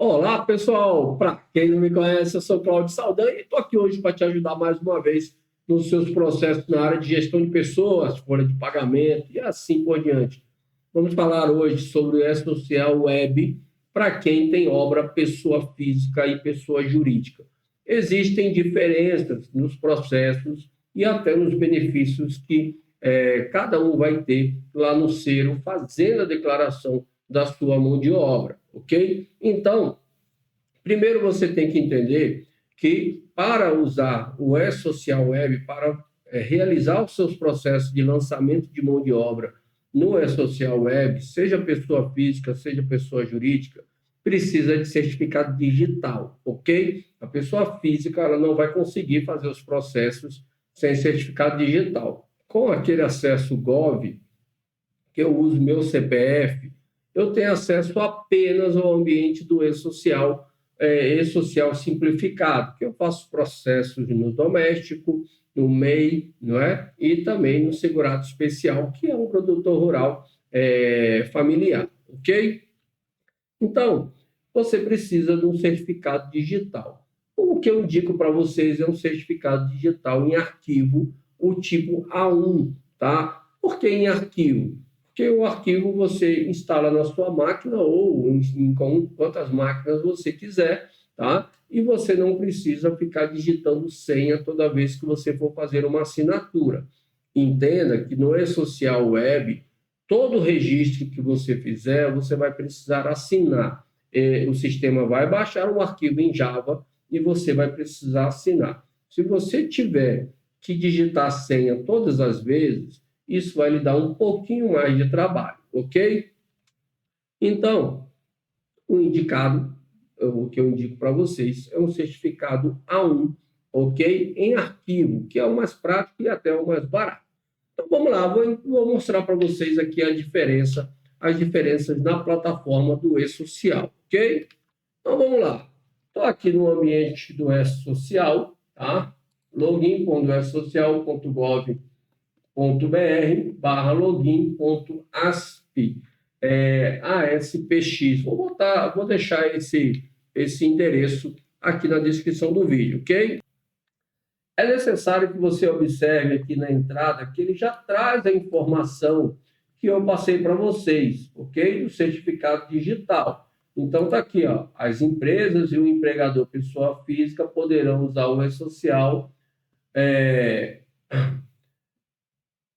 Olá, pessoal! Para quem não me conhece, eu sou Cláudio Saldanha e estou aqui hoje para te ajudar mais uma vez nos seus processos na área de gestão de pessoas, folha de pagamento e assim por diante. Vamos falar hoje sobre o E-Social Web para quem tem obra pessoa física e pessoa jurídica. Existem diferenças nos processos e até nos benefícios que cada um vai ter lá no Cero, fazendo a declaração da sua mão de obra, ok? Então, primeiro você tem que entender que para usar o E-Social Web, para realizar os seus processos de lançamento de mão de obra no E-Social Web, seja pessoa física, seja pessoa jurídica, precisa de certificado digital, ok? A pessoa física ela não vai conseguir fazer os processos sem certificado digital. Com aquele acesso Gov, que eu uso meu CPF, eu tenho acesso apenas ao ambiente do E-Social, E-Social simplificado, que eu faço processos no doméstico, no MEI, não é? E também no segurado especial, que é um produtor rural familiar, ok? Então, você precisa de um certificado digital. O que eu indico para vocês é um certificado digital em arquivo, o tipo A1, tá? Por que em arquivo? Porque o arquivo você instala na sua máquina ou em quantas máquinas você quiser, tá? E você não precisa ficar digitando senha toda vez que você for fazer uma assinatura. Entenda que no E-Social Web, todo registro que você fizer, você vai precisar assinar. O sistema vai baixar um arquivo em Java e você vai precisar assinar. Se você tiver que digitar a senha todas as vezes, isso vai lhe dar um pouquinho mais de trabalho, ok? Então, o que eu indico para vocês é um certificado A1, ok? Em arquivo, que é o mais prático e até o mais barato. Então vamos lá, vou mostrar para vocês aqui as diferenças na plataforma do E-Social, ok? Então vamos lá. Estou aqui no ambiente do E-Social, tá? login.esocial.gov.br/login.asp, ASPX. Vou deixar esse endereço aqui na descrição do vídeo, ok? É necessário que você observe aqui na entrada que ele já traz a informação que eu passei para vocês, ok? Do certificado digital. Então, está aqui, ó, as empresas e o empregador pessoa física poderão usar o E-Social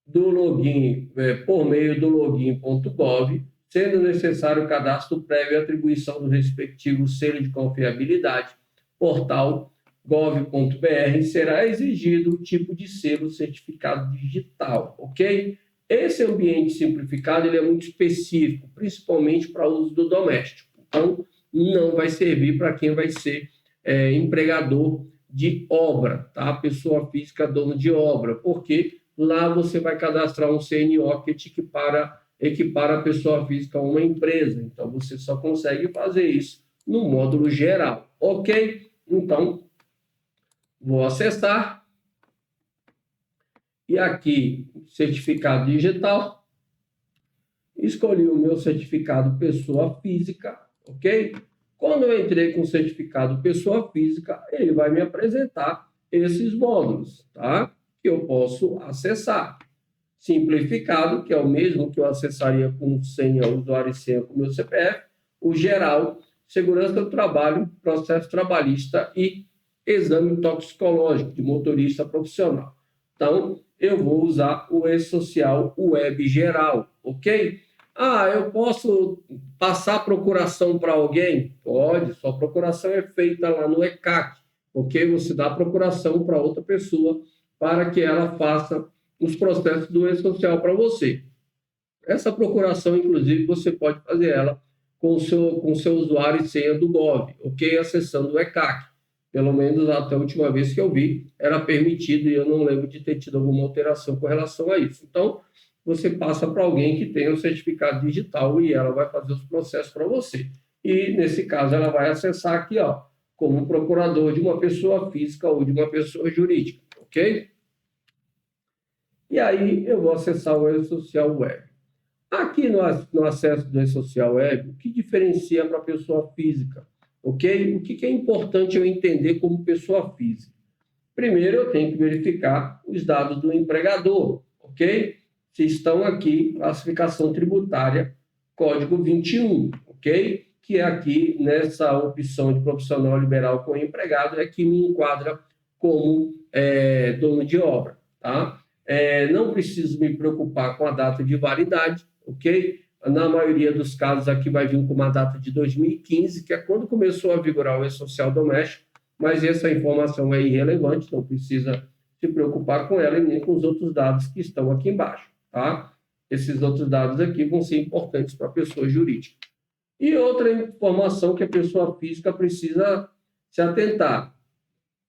do login, por meio do login.gov, sendo necessário o cadastro prévio e atribuição do respectivo selo de confiabilidade, portal gov.br, será exigido o tipo de selo certificado digital, ok? Esse ambiente simplificado ele é muito específico, principalmente para uso do doméstico. Então, não vai servir para quem vai ser empregador de obra, tá? Pessoa física, dono de obra, porque lá você vai cadastrar um CNO que te equipara a pessoa física a uma empresa. Então, você só consegue fazer isso no módulo geral, ok? Então, vou acessar e aqui, certificado digital, escolhi o meu certificado pessoa física, ok? Quando eu entrei com o certificado pessoa física, ele vai me apresentar esses módulos, tá? Que eu posso acessar. Simplificado, que é o mesmo que eu acessaria com senha, usuário e senha com o meu CPF. O geral, segurança do trabalho, processo trabalhista e exame toxicológico de motorista profissional. Então, eu vou usar o E-Social Web geral, ok? Ah, eu posso passar a procuração para alguém? Pode, sua procuração é feita lá no ECAC, ok? Você dá a procuração para outra pessoa para que ela faça os processos do E-Social para você. Essa procuração, inclusive, você pode fazer ela com o seu usuário e senha do Gov, ok? Acessando o ECAC. Pelo menos até a última vez que eu vi, era permitido e eu não lembro de ter tido alguma alteração com relação a isso. Então, você passa para alguém que tenha o certificado digital e ela vai fazer os processos para você. E, nesse caso, ela vai acessar aqui, ó, como procurador de uma pessoa física ou de uma pessoa jurídica, ok? E aí eu vou acessar o E-Social Web. Aqui no acesso do E-Social Web, o que diferencia para a pessoa física? ok? O que é importante eu entender como pessoa física? Primeiro, eu tenho que verificar os dados do empregador, ok? Se estão aqui, classificação tributária, código 21, ok? Que é aqui nessa opção de profissional liberal com empregado, é que me enquadra como dono de obra, tá? Não preciso me preocupar com a data de validade, ok? Na maioria dos casos aqui vai vir com uma data de 2015, que é quando começou a vigorar o E-Social Doméstico, mas essa informação é irrelevante, não precisa se preocupar com ela e nem com os outros dados que estão aqui embaixo, tá? Esses outros dados aqui vão ser importantes para a pessoa jurídica. E outra informação que a pessoa física precisa se atentar: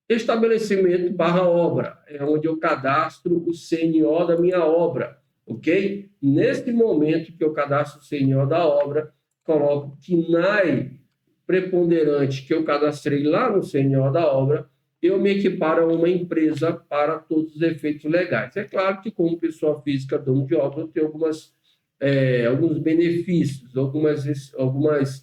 estabelecimento barra obra, é onde eu cadastro o CNO da minha obra, ok? Nesse momento que eu cadastro o CNO da obra, coloco KNAI preponderante que eu cadastrei lá no CNO da obra, eu me equiparo a uma empresa para todos os efeitos legais. É claro que, como pessoa física, dono de obra, eu tenho alguns benefícios, algumas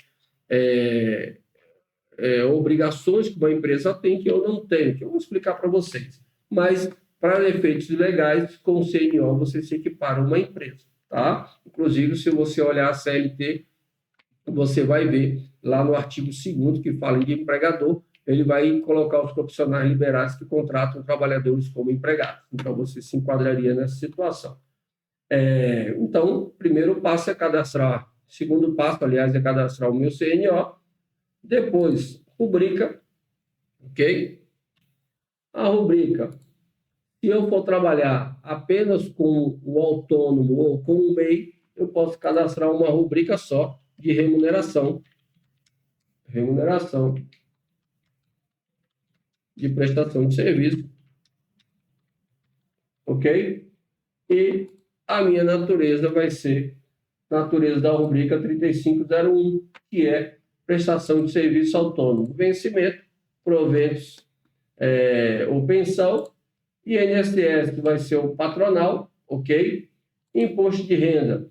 obrigações que uma empresa tem que eu não tenho, que eu vou explicar para vocês. Mas, para efeitos legais, com o CNO, você se equipara a uma empresa, tá? Inclusive, se você olhar a CLT, você vai ver lá no artigo 2º, que fala de empregador, ele vai colocar os profissionais liberais que contratam trabalhadores como empregados. Então, você se enquadraria nessa situação. Então, o primeiro passo é cadastrar, segundo passo, aliás, é cadastrar o meu CNO, depois, rubrica, ok? A rubrica, se eu for trabalhar apenas com o autônomo ou com o MEI, eu posso cadastrar uma rubrica só de remuneração de prestação de serviço, ok? E a minha natureza vai ser natureza da rubrica 3501, que é prestação de serviço autônomo, vencimento, proventos ou pensão, INSS vai ser o patronal, ok? Imposto de renda,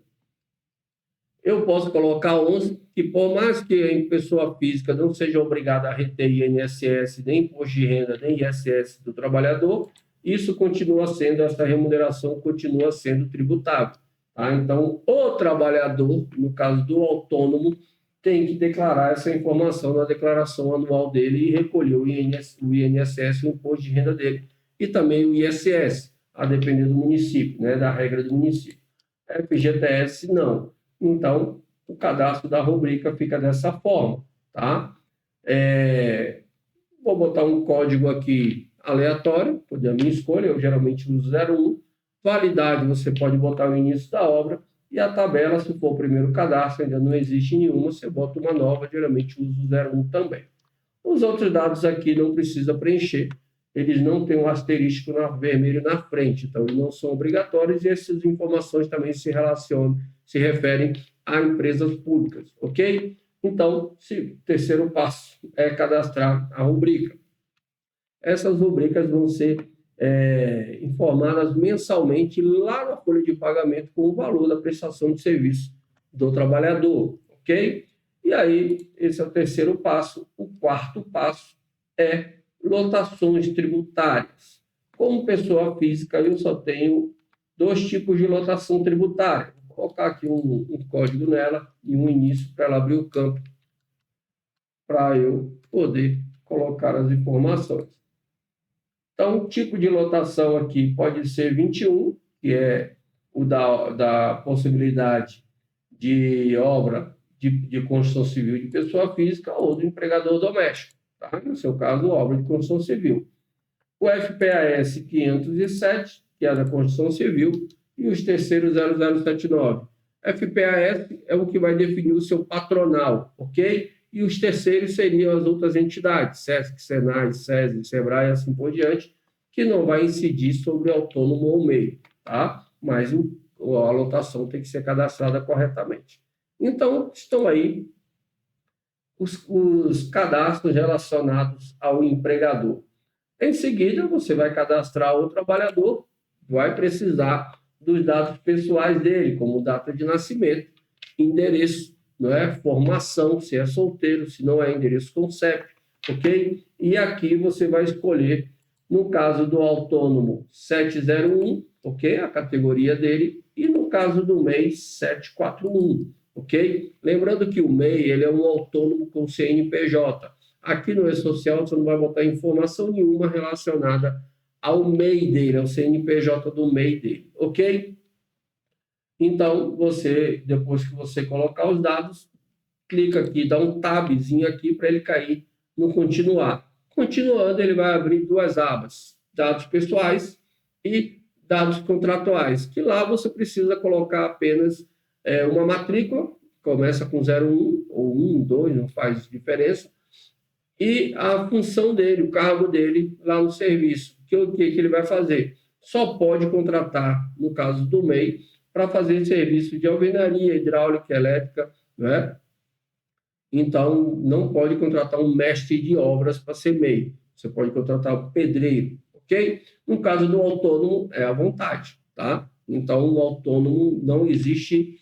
eu posso colocar 11, que por mais que a pessoa física não seja obrigada a reter INSS, nem imposto de renda, nem ISS do trabalhador, isso continua sendo, essa remuneração continua sendo tributável. Tá? Então, o trabalhador, no caso do autônomo, tem que declarar essa informação na declaração anual dele e recolher o INSS, o imposto de renda dele, e também o ISS, a depender do município, né, da regra do município. FGTS, não. Então, o cadastro da rubrica fica dessa forma, tá? Vou botar um código aqui aleatório, da minha escolha, eu geralmente uso 01. Validade, você pode botar o início da obra, e a tabela, se for o primeiro cadastro, ainda não existe nenhuma, você bota uma nova, geralmente uso 01 também. Os outros dados aqui não precisa preencher, eles não têm um asterístico vermelho na frente, então eles não são obrigatórios, e essas informações também se referem a empresas públicas, ok? Então, o terceiro passo é cadastrar a rubrica. Essas rubricas vão ser informadas mensalmente lá na folha de pagamento com o valor da prestação de serviço do trabalhador, ok? E aí, esse é o terceiro passo. O quarto passo é lotações tributárias. Como pessoa física, eu só tenho 2 tipos de lotação tributária. Vou colocar aqui um código nela e um início para ela abrir o campo para eu poder colocar as informações. Então, o tipo de lotação aqui pode ser 21, que é o da possibilidade de obra de construção civil de pessoa física ou do empregador doméstico. Tá? No seu caso, obra de construção civil. O FPAS 507, que é da construção civil, e os terceiros 0079. FPAS é o que vai definir o seu patronal, ok? E os terceiros seriam as outras entidades, SESC, SENAI, SESI, SEBRAE, assim por diante, que não vai incidir sobre o autônomo ou MEI, tá? Mas a lotação tem que ser cadastrada corretamente. Então, estão aí os cadastros relacionados ao empregador. Em seguida, você vai cadastrar o trabalhador, vai precisar dos dados pessoais dele, como data de nascimento, endereço, não é? Formação, se é solteiro, se não é, endereço com CEP, ok? E aqui você vai escolher, no caso do autônomo, 701, ok? A categoria dele, e no caso do MEI, 741, ok? Lembrando que o MEI, ele é um autônomo com CNPJ. Aqui no E-Social, você não vai botar informação nenhuma relacionada ao MEI dele, ao CNPJ do MEI dele, ok? Então, você, depois que você colocar os dados, clica aqui, dá um tabzinho aqui para ele cair no continuar. Continuando, ele vai abrir duas abas, dados pessoais e dados contratuais, que lá você precisa colocar apenas uma matrícula, começa com 01 ou 1, 2, não faz diferença, e a função dele, o cargo dele lá no serviço. O que ele vai fazer? Só pode contratar, no caso do MEI, para fazer serviço de alvenaria, hidráulica, elétrica, né? Então, não pode contratar um mestre de obras para ser MEI. Você pode contratar um pedreiro, ok? No caso do autônomo, é à vontade, tá? Então, no autônomo não existe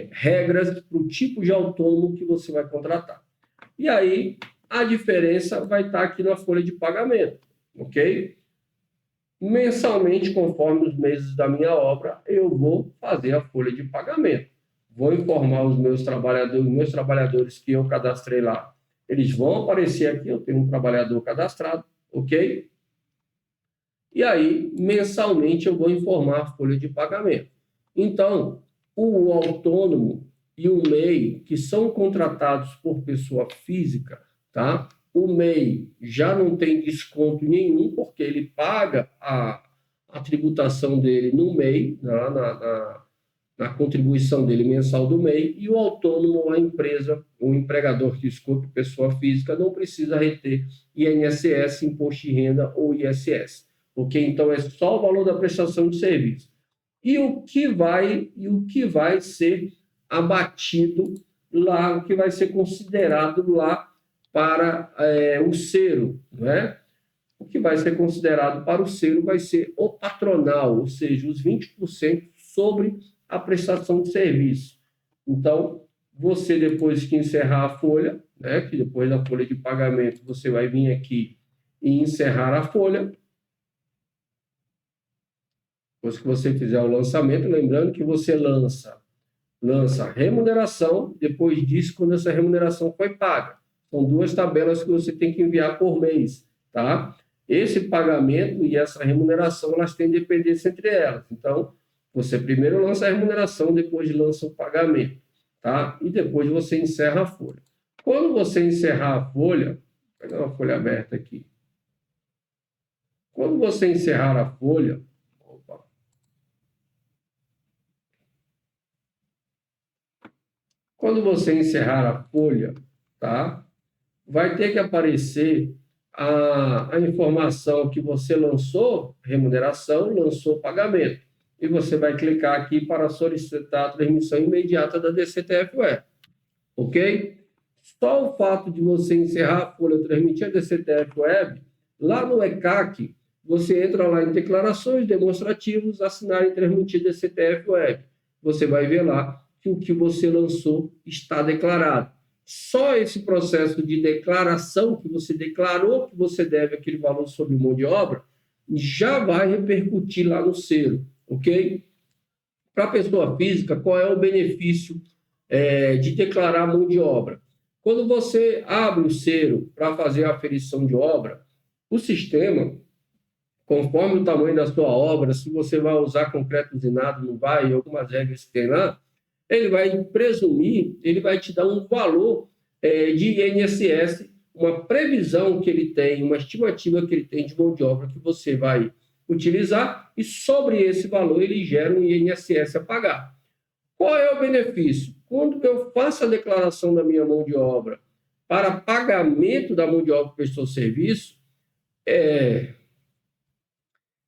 regras para o tipo de autônomo que você vai contratar. E aí, a diferença vai estar aqui na folha de pagamento, ok? Mensalmente, conforme os meses da minha obra, eu vou fazer a folha de pagamento. Vou informar os meus trabalhadores que eu cadastrei lá. Eles vão aparecer aqui, eu tenho um trabalhador cadastrado, ok? E aí, mensalmente, eu vou informar a folha de pagamento. Então, o autônomo e o MEI, que são contratados por pessoa física, tá? O MEI já não tem desconto nenhum, porque ele paga a tributação dele no MEI, na contribuição dele mensal do MEI, e o autônomo, a empresa, o empregador que escolhe pessoa física, não precisa reter INSS, Imposto de Renda ou ISS, ok? Então, é só o valor da prestação de serviço. E o que vai ser abatido lá, o que vai ser considerado lá para o cero, né? O que vai ser considerado para o cero vai ser o patronal, ou seja, os 20% sobre a prestação de serviço. Então, você, depois que encerrar a folha, né, que depois da folha de pagamento, você vai vir aqui e encerrar a folha. Depois que você fizer o lançamento, lembrando que você lança remuneração, depois disso, quando essa remuneração foi paga. São duas tabelas que você tem que enviar por mês, tá? Esse pagamento e essa remuneração, elas têm dependência entre elas. Então, você primeiro lança a remuneração, depois lança o pagamento, tá? E depois você encerra a folha. Quando você encerrar a folha, vou pegar uma folha aberta aqui. Quando você encerrar a folha, quando você encerrar a folha, tá? Vai ter que aparecer a informação que você lançou remuneração, lançou pagamento. E você vai clicar aqui para solicitar a transmissão imediata da DCTF-Web. Ok? Só o fato de você encerrar a folha, transmitir a DCTF-Web, lá no ECAC, você entra lá em declarações, demonstrativos, assinar e transmitir DCTF-Web. Você vai ver lá que o que você lançou está declarado. Só esse processo de declaração, que você declarou que você deve aquele valor sobre mão de obra, já vai repercutir lá no selo, ok? Para a pessoa física, qual é o benefício de declarar mão de obra? Quando você abre o selo para fazer a aferição de obra, o sistema, conforme o tamanho da sua obra, se você vai usar concreto usinado, não vai, algumas regras que tem lá, ele vai presumir, ele vai te dar um valor de INSS, uma previsão que ele tem, uma estimativa que ele tem de mão de obra que você vai utilizar, e sobre esse valor ele gera um INSS a pagar. Qual é o benefício? Quando eu faço a declaração da minha mão de obra para pagamento da mão de obra que prestou serviço,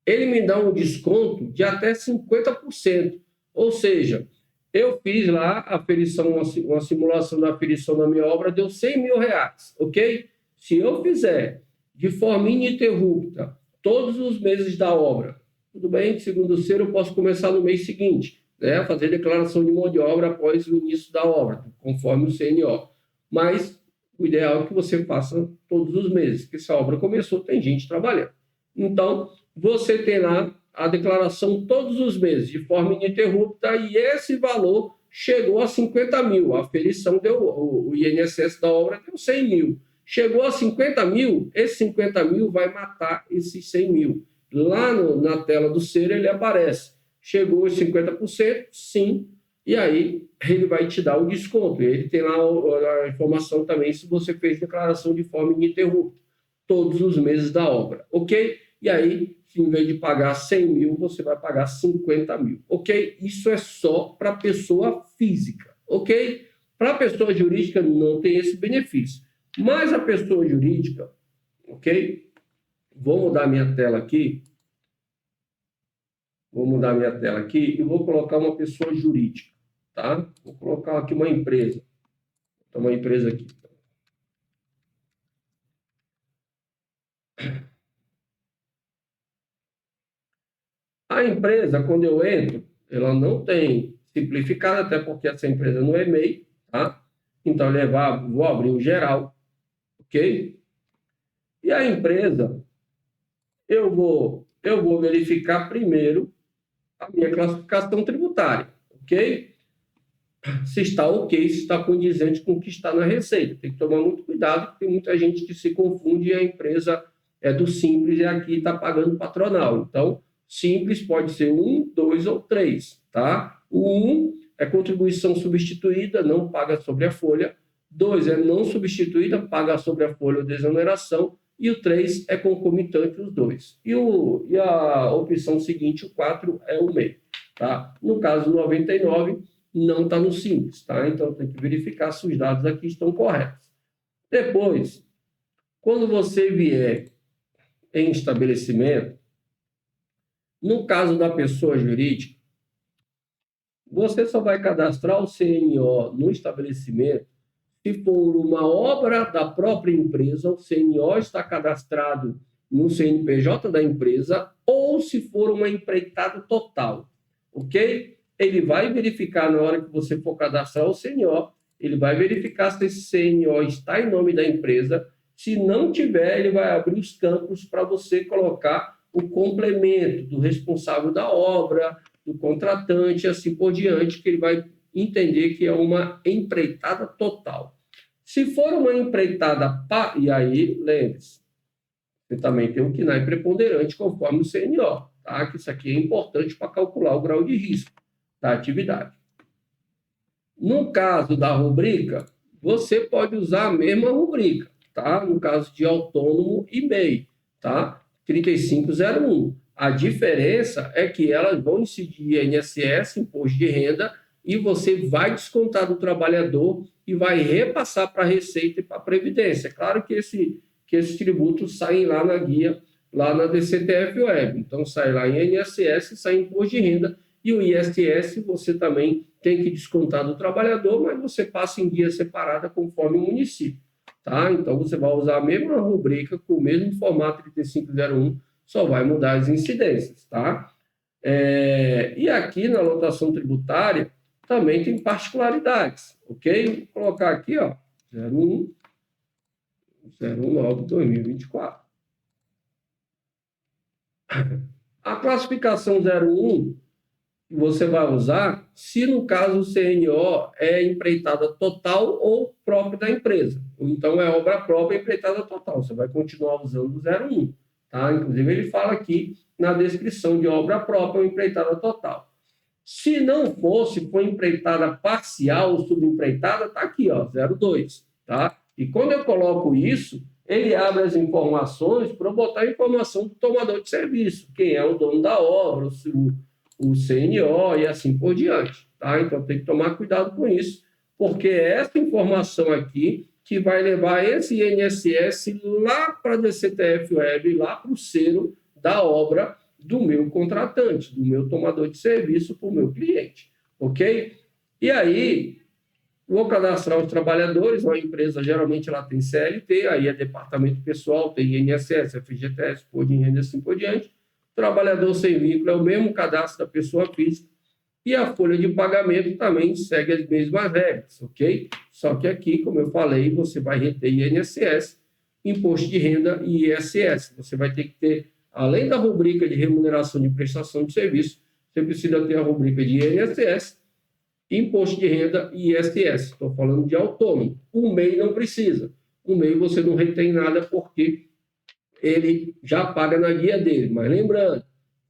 ele me dá um desconto de até 50%. Ou seja, eu fiz lá a aferição, uma simulação da aferição da minha obra, deu R$100 mil, ok? Se eu fizer de forma ininterrupta todos os meses da obra, tudo bem, segundo o selo, eu posso começar no mês seguinte, né, fazer declaração de mão de obra após o início da obra, conforme o CNO. Mas o ideal é que você faça todos os meses, porque se a obra começou, tem gente trabalhando. Então, você tem lá a declaração todos os meses, de forma ininterrupta, e esse valor chegou a 50 mil. A aferição deu, o INSS da obra deu 100 mil. Chegou a 50 mil, esses 50 mil vai matar esses 100 mil. Lá na tela do ser ele aparece. Chegou aos 50%, sim, e aí ele vai te dar o desconto. Ele tem lá a informação também se você fez declaração de forma ininterrupta, todos os meses da obra, ok? E aí, em vez de pagar 100 mil, você vai pagar 50 mil, ok? Isso é só para pessoa física, ok? Para pessoa jurídica não tem esse benefício. Mas a pessoa jurídica, ok? Vou mudar minha tela aqui. Vou mudar minha tela aqui e vou colocar uma pessoa jurídica, tá? Vou colocar aqui uma empresa. Então, uma empresa aqui. A empresa, quando eu entro, ela não tem simplificado, até porque essa empresa não é MEI, tá? Então, vou abrir o geral, ok? E a empresa, eu vou verificar primeiro a minha classificação tributária, ok? Se está ok, se está condizente com o que está na receita. Tem que tomar muito cuidado, porque tem muita gente que se confunde e a empresa é do Simples e aqui está pagando patronal. Então, Simples pode ser 1, 2 ou 3, tá? O 1 é contribuição substituída, não paga sobre a folha. 2 é não substituída, paga sobre a folha ou desoneração. E o 3 é concomitante os dois. E a opção seguinte, o 4, é o meio, tá? No caso 99, não está no Simples, tá? Então, tem que verificar se os dados aqui estão corretos. Depois, quando você vier em estabelecimento, no caso da pessoa jurídica, você só vai cadastrar o CNO no estabelecimento se for uma obra da própria empresa, o CNO está cadastrado no CNPJ da empresa, ou se for uma empreitada total, ok? Ele vai verificar na hora que você for cadastrar o CNO, ele vai verificar se esse CNO está em nome da empresa. Se não tiver, ele vai abrir os campos para você colocar o complemento do responsável da obra, do contratante, assim por diante, que ele vai entender que é uma empreitada total. Se for uma empreitada, e aí, lembre-se, você também tem um KNAI preponderante conforme o CNO, tá? Que isso aqui é importante para calcular o grau de risco da atividade. No caso da rubrica, você pode usar a mesma rubrica, tá? No caso de autônomo e MEI, tá? 3501. A diferença é que elas vão incidir INSS, imposto de renda, e você vai descontar do trabalhador e vai repassar para a Receita e para a Previdência. Claro que esses tributos saem lá na guia, lá na DCTF Web. Então, sai lá em INSS, sai imposto de renda, e o ISS você também tem que descontar do trabalhador, mas você passa em guia separada conforme o município, tá? Então, você vai usar a mesma rubrica, com o mesmo formato 3501, só vai mudar as incidências, tá? E aqui na anotação tributária também tem particularidades, ok? Vou colocar aqui, ó, 01/9/2024. A classificação 01 você vai usar se, no caso, o CNO é empreitada total ou própria da empresa. Ou então é obra própria empreitada total. Você vai continuar usando o 01. Tá? Inclusive, ele fala aqui na descrição de obra própria ou empreitada total. Se não fosse, for empreitada parcial ou subempreitada, está aqui, ó, 02. Tá? E quando eu coloco isso, ele abre as informações para eu botar a informação do tomador de serviço, quem é o dono da obra, o CNO e assim por diante. Tá? Então, tem que tomar cuidado com isso, porque é essa informação aqui que vai levar esse INSS lá para a DCTF Web, lá para o cero da obra do meu contratante, do meu tomador de serviço para o meu cliente. Ok? E aí, vou cadastrar os trabalhadores, uma empresa geralmente ela tem CLT, aí é departamento pessoal, tem INSS, FGTS, Imposto de Renda e assim por diante. Trabalhador sem vínculo é o mesmo cadastro da pessoa física. E a folha de pagamento também segue as mesmas regras, ok? Só que aqui, como eu falei, você vai reter INSS, Imposto de Renda e ISS. Você vai ter que ter, além da rubrica de remuneração de prestação de serviço, você precisa ter a rubrica de INSS, Imposto de Renda e ISS. Estou falando de autônomo. O MEI não precisa. O MEI você não retém nada porque ele já paga na guia dele. Mas lembrando,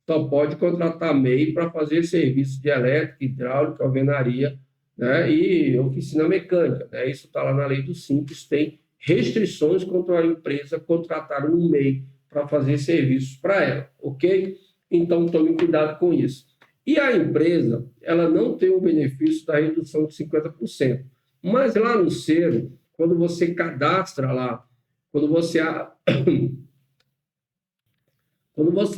só pode contratar MEI para fazer serviço de elétrica, hidráulica, alvenaria, né, e oficina mecânica. Né? Isso está lá na lei do Simples, tem restrições contra a empresa contratar um MEI para fazer serviços para ela, ok? Então, tome cuidado com isso. E a empresa, ela não tem o benefício da redução de 50%. Mas lá no Ser, quando você cadastra lá, quando você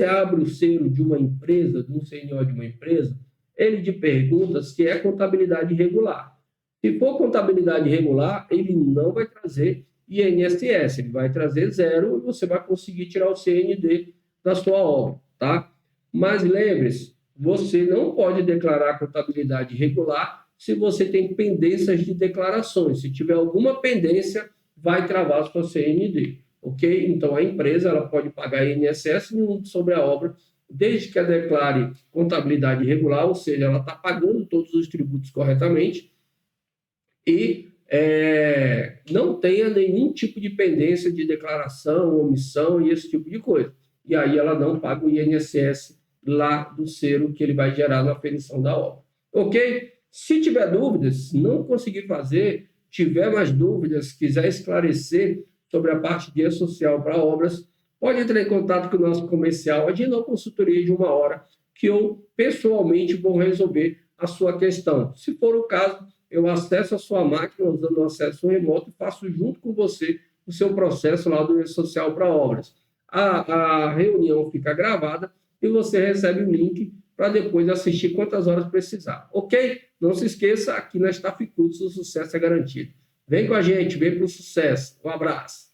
abre o Ser de uma empresa, de um CNO de uma empresa, ele te pergunta se é contabilidade regular. Se for contabilidade regular, ele não vai trazer INSS, ele vai trazer 0 e você vai conseguir tirar o CND da sua obra, tá? Mas lembre-se, você não pode declarar contabilidade regular se você tem pendências de declarações. Se tiver alguma pendência, vai travar a sua CND, ok? Então, a empresa ela pode pagar INSS sobre a obra, desde que ela declare contabilidade regular, ou seja, ela está pagando todos os tributos corretamente e não tenha nenhum tipo de pendência de declaração, omissão e esse tipo de coisa. E aí ela não paga o INSS lá do Ser que ele vai gerar na aferição da obra. Ok? Se tiver dúvidas, não conseguir fazer, tiver mais dúvidas, quiser esclarecer sobre a parte de social para obras, pode entrar em contato com o nosso comercial, agendar uma consultoria de 1 hora, que eu pessoalmente vou resolver a sua questão. Se for o caso, eu acesso a sua máquina usando o acesso remoto e faço junto com você o seu processo lá do social para obras. A reunião fica gravada e você recebe o link para depois assistir quantas horas precisar. Ok? Não se esqueça, aqui na Staff Cursos o sucesso é garantido. Vem com a gente, vem para o sucesso. Um abraço.